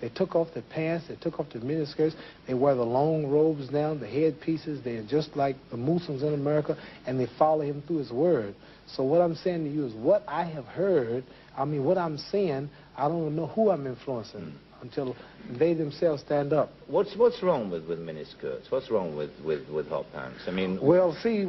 They took off their pants, they took off their miniskirts, they wear the long robes down, the headpieces. They're just like the Muslims in America, and they follow him through his word. So what I'm saying to you is what I have heard, what I'm saying, I don't know who I'm influencing until they themselves stand up. What's wrong with miniskirts? What's wrong with hot pants? I mean... Well, see,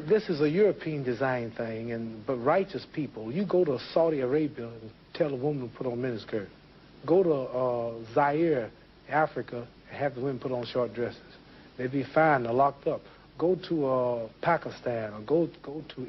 this is a European design thing, but righteous people, you go to Saudi Arabia and tell a woman to put on miniskirt. Go to Zaire, Africa, and have the women put on short dresses. They'd be fined or locked up. Go to Pakistan, or go to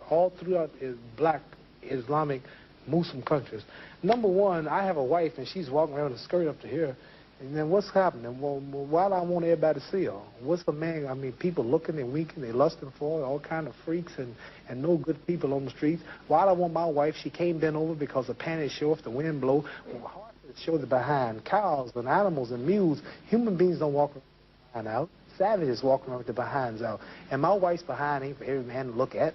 all throughout black Islamic Muslim countries. Number one, I have a wife, and she's walking around with a skirt up to here. And then what's happening? Well, why do I want everybody to see her? What's the man? People looking and winking, they lusting for her, all kind of freaks and no good people on the streets. Why do I want my wife? She came bent over because the panties show if the wind blow. Well, horses show the behind. Cows and animals and mules. Human beings don't walk around out. Savages walk around with their behinds out. And my wife's behind ain't for every man to look at.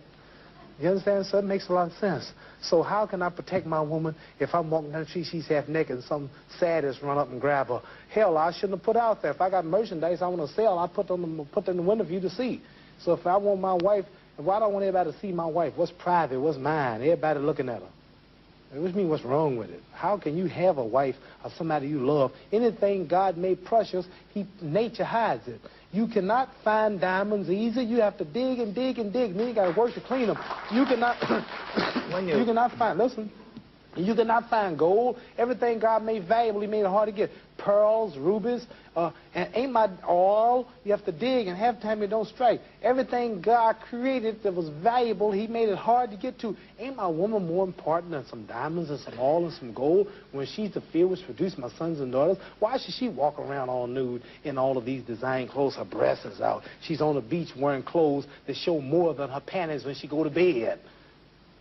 You understand? So it makes a lot of sense. So how can I protect my woman if I'm walking down the street, she's half naked, and some sadist run up and grab her? Hell, I shouldn't have put out there. If I got merchandise I want to sell, I put it in the window for you to see. So if I want my wife, why do I want everybody to see my wife? What's private? What's mine? Everybody looking at her. Which means what's wrong with it? How can you have a wife or somebody you love? Anything God made precious, nature hides it. You cannot find diamonds easy. You have to dig and dig and dig. Then you got to work to clean them. You cannot, you cannot find, listen, you cannot find gold. Everything God made valuable, he made it hard to get. Pearls, rubies, and ain't my oil. You have to dig, and half the time it don't strike. Everything God created that was valuable, he made it hard to get to. Ain't my woman more important than some diamonds and some oil and some gold when she's the field which produced my sons and daughters? Why should she walk around all nude in all of these design clothes? Her breasts is out. She's on the beach wearing clothes that show more than her panties when she go to bed.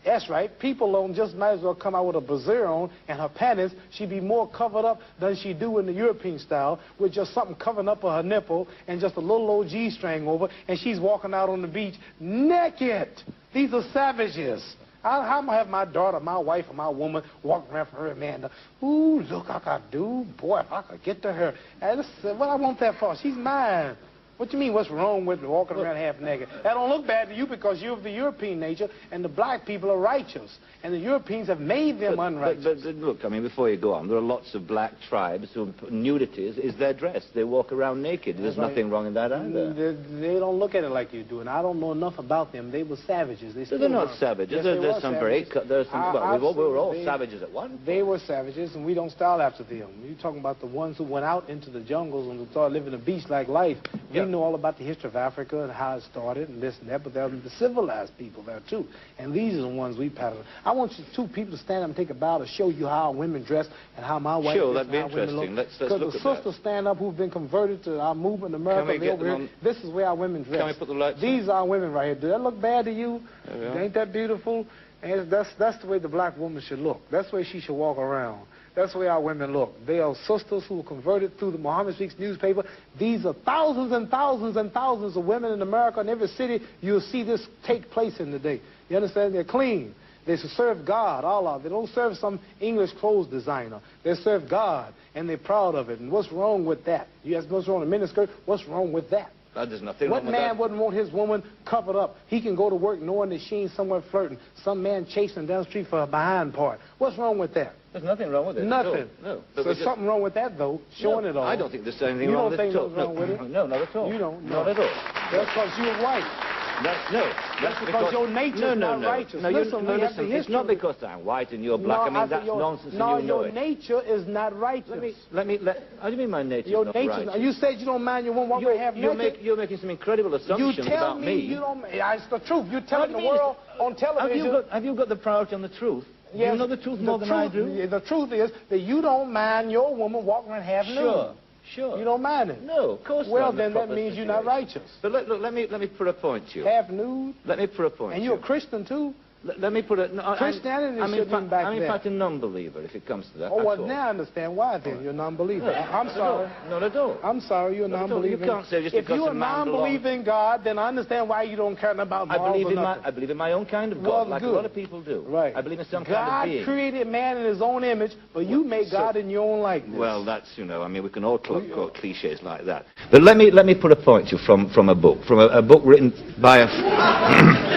That's right. People don't just might as well come out with a brassiere on and her panties. She'd be more covered up than she do in the European style with just something covering up her nipple and just a little old G-string over, and she's walking out on the beach naked. These are savages. How am I have my daughter, my wife, or my woman walking around for her man? Ooh, look, I could do. Boy, if I could get to her. And what I want that for? She's mine. What do you mean, what's wrong with walking around half naked? That don't look bad to you because you're of the European nature, and the black people are righteous. And the Europeans have made them unrighteous. But look, before you go on, there are lots of black tribes who nudity is their dress. They walk around naked. There's nothing wrong in that either. They don't look at it like you do, and I don't know enough about them. They were savages. They're not savages. Yes, there's some very... we were all savages at one. They were savages, and we don't style after them. You're talking about the ones who went out into the jungles and started living a beach-like life. We know all about the history of Africa and how it started and this and that, but there are the civilized people there, too. And these are the ones we pattern. I want you two people to stand up and take a bow to show you how women dress and how my wife that'd be interesting. Let's look at that. Because the sisters stand up who've been converted to our movement in America. This is where our women dress. Can we put the lights These are our women right here. Does that look bad to you? Ain't that beautiful? And that's the way the black woman should look. That's the way she should walk around. That's the way our women look. They are sisters who were converted through the Muhammad Speaks newspaper. These are thousands and thousands and thousands of women in America. In every city, you'll see this take place in the day. You understand? They're clean. They serve God, Allah. They don't serve some English clothes designer. They serve God, and they're proud of it. And what's wrong with that? You ask what's wrong with a miniskirt? What's wrong with that? There's nothing wrong with that. What man wouldn't want his woman covered up? He can go to work knowing that she ain't somewhere flirting. Some man chasing down the street for her behind part. What's wrong with that? There's nothing wrong with it. Nothing. No. So there's something wrong with that, though, showing it all. I don't think there's anything wrong with it. You don't think there's wrong with it? No, not at all. You don't? Not at all. That's because you're white. That's because your nature is not righteous. Listen, it's not because I'm white and you're black. That's nonsense. No, and you know your nature is not righteous. How do you mean my nature is not righteous? You said you don't mind your woman walking half naked. You're making some incredible assumptions about me. You tell me it's the truth. You're telling the world on television. Have you got the priority on the truth? Yes, you know the truth more than I do? The truth is that you don't mind your woman walking around half nude. Sure. You don't mind it? No, of course not. Well, then that means you're not righteous. But look, let me put a point to you. Half nude? Let me put a point to you. And you're a Christian, too? Let me put it... No, Christianity I'm should have been back I'm in there. fact a non-believer, if it comes to that. Oh, that's well, all. now I understand why then. You're a non-believer. No, I'm sorry. Not at all. I'm sorry, you're a Not at all. non-believer. You can't say just if because you're a a man non-believer in God, then I understand why you don't care about I morals believe, or nothing. I believe in my own kind of God, Well, like good. a lot of people do. Right. I believe in some kind God of being. created man in his own image, but you made God in your own likeness. Well, that's, you know, I mean, we can all quote cliches like that. But let me put a point to you from a book, a book written by a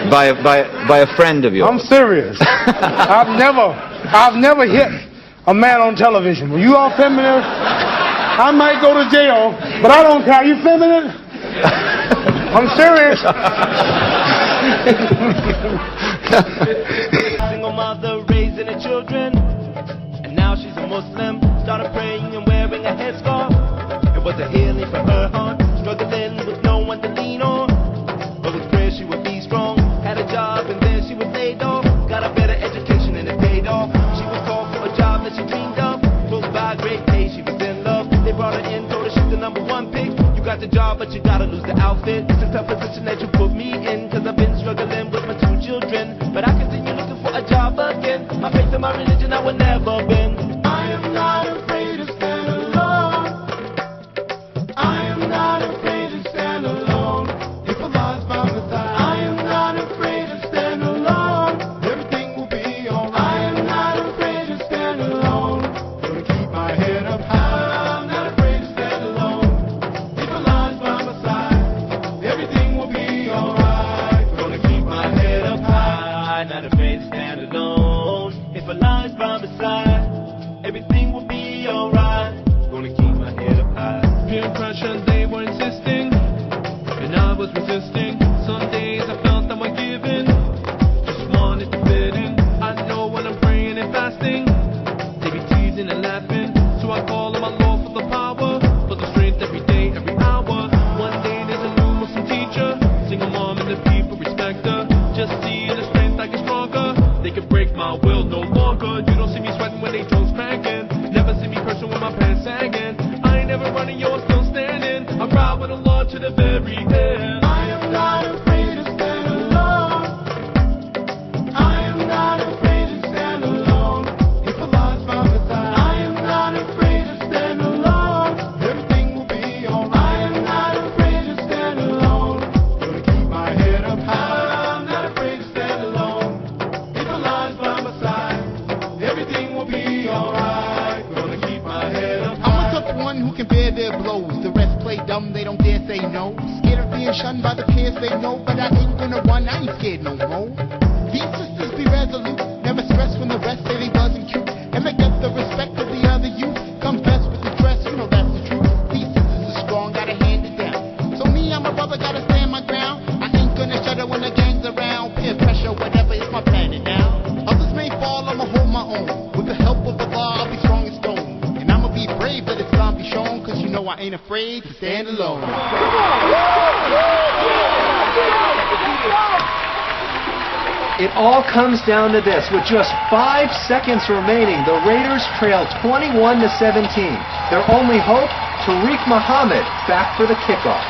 by a friend of yours. I'm serious. I've never hit a man on television. Were you all feminine? I might go to jail, but I don't care. You feminine? I'm serious. Single mother raising her children, and now she's a Muslim. Started praying and wearing a headscarf. It was a healing for her heart, struggling with no one to lean on. But with prayer she would be strong. Had a job and then she was laid off. Got a better education and it paid off. She was called for a job that she dreamed of. Close by, great pay, she was in love. They brought her in, told her she's the #1 pick. You got the job, but you gotta lose the outfit. It's a tough position that you put me in, cause I've been struggling with my 2 children. But I continue looking for a job again. My faith and my religion I will never bend. I am not afraid to stand alone. I am not afraid to stand alone. If Allah's by my side, I am not afraid to stand alone. Everything will be alright. I am not afraid to stand alone. Gonna keep my head up high. I'm not afraid to stand alone. If Allah's by my side, everything will be alright. Gonna keep my head up high. Not afraid to stand alone. If Allah's by my side, everything will be alright. Gonna keep my head up high. Peer pressure, they were insisting, and I was resisting. Some days I felt I was giving, just wanted to fit in. I know when I'm praying and fasting, they be teasing and laughing. So I call on my Lord for the power, for the strength every day, every hour. One day there's a new Muslim teacher, single mom and the people respect her. Just seeing the strength I get stronger. They can break my will no longer. You don't see me sweating when they toes cracking. Never see me cursing when my pants sagging. I ain't never running, yo, I'm still standing. I'm proud with the Lord to the very end. I am not afraid to stand alone. I am not afraid to stand alone. If Allah's by my side, I am not afraid to stand alone. Everything will be alright. I am not afraid to stand alone. Gonna keep my head up high. I'm not afraid to stand alone. If Allah's by my side, everything will be alright. Gonna keep my head up high. I'm a tough one who can bear their blows. The rest play dumb, they don't dare say no. Scared of being shunned by the peers they know, but I ain't gonna run, I ain't scared no more. These sisters be resolute, never stress when the rest say they wasn't cute. And they get the respect of the other youth. Come best with the dress, you know that's the truth. These sisters are strong, gotta hand it down. So me, I'm a brother, gotta stand my ground. I ain't gonna shudder when the gang's around. Peer pressure, whatever, it's my planet now. Others may fall, I'ma hold my own. With the help of Allah, I'll be strong as stone. And I'ma be brave, let Islam be shown. Cause you know I ain't afraid to stand alone. It all comes down to this. With just 5 seconds remaining, the Raiders trail 21-17. Their only hope, Tariq Muhammad back for the kickoff.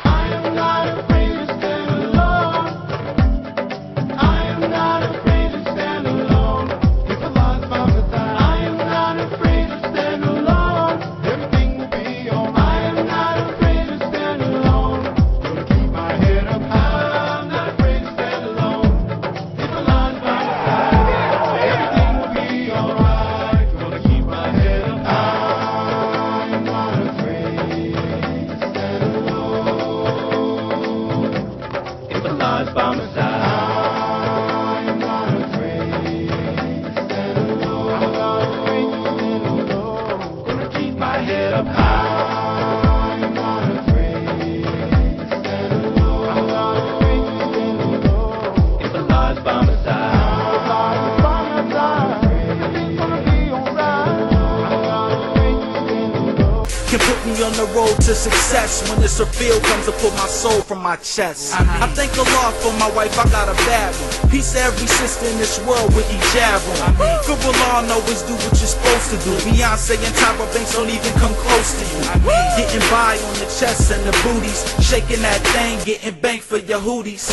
I am not afraid to stand alone. I am not afraid to stand alone. If Allah's by my side, I am not afraid to stand alone. Everything will be alright. I am not afraid to stand alone. Gonna keep my head up high. I'm not afraid to stand alone. If Allah's by my side, everything will be alright. Gonna keep my head up high. I'm not afraid to stand alone. If Allah's by my side, I'm not afraid to stand alone. I'm not afraid to stand alone. Gonna keep my head up high. I'm not afraid to stand alone. I'm not afraid to stand alone. If Allah's by my side, everything's gonna be alright. I'm not afraid to stand the road to success. When this reveal comes to put my soul from my chest. I thank Allah for my wife, I got a bad one. Peace to every sister in this world with hijab on. Good Allah always do what you're supposed to do. Beyonce and Tyra Banks don't even come close to you. Getting by on the chest and the booties, shaking that thing, getting banked for your hooties.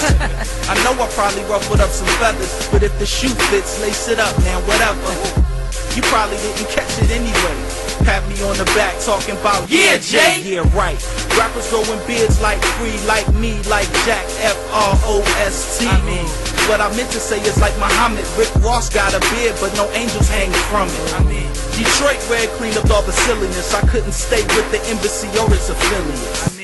I know I probably ruffled up some feathers, but if the shoe fits, lace it up, man, whatever. You probably didn't catch it anyway. Pat me on the back talking about, yeah, Jay. Yeah, right. Rappers growing beards like Free, like me, like Jack, F-R-O-S-T. What I meant to say is like Muhammad. Rick Ross got a beard, but no angels hanging from it. Detroit red cleaned up all the silliness. I couldn't stay with the embassy or its affiliates.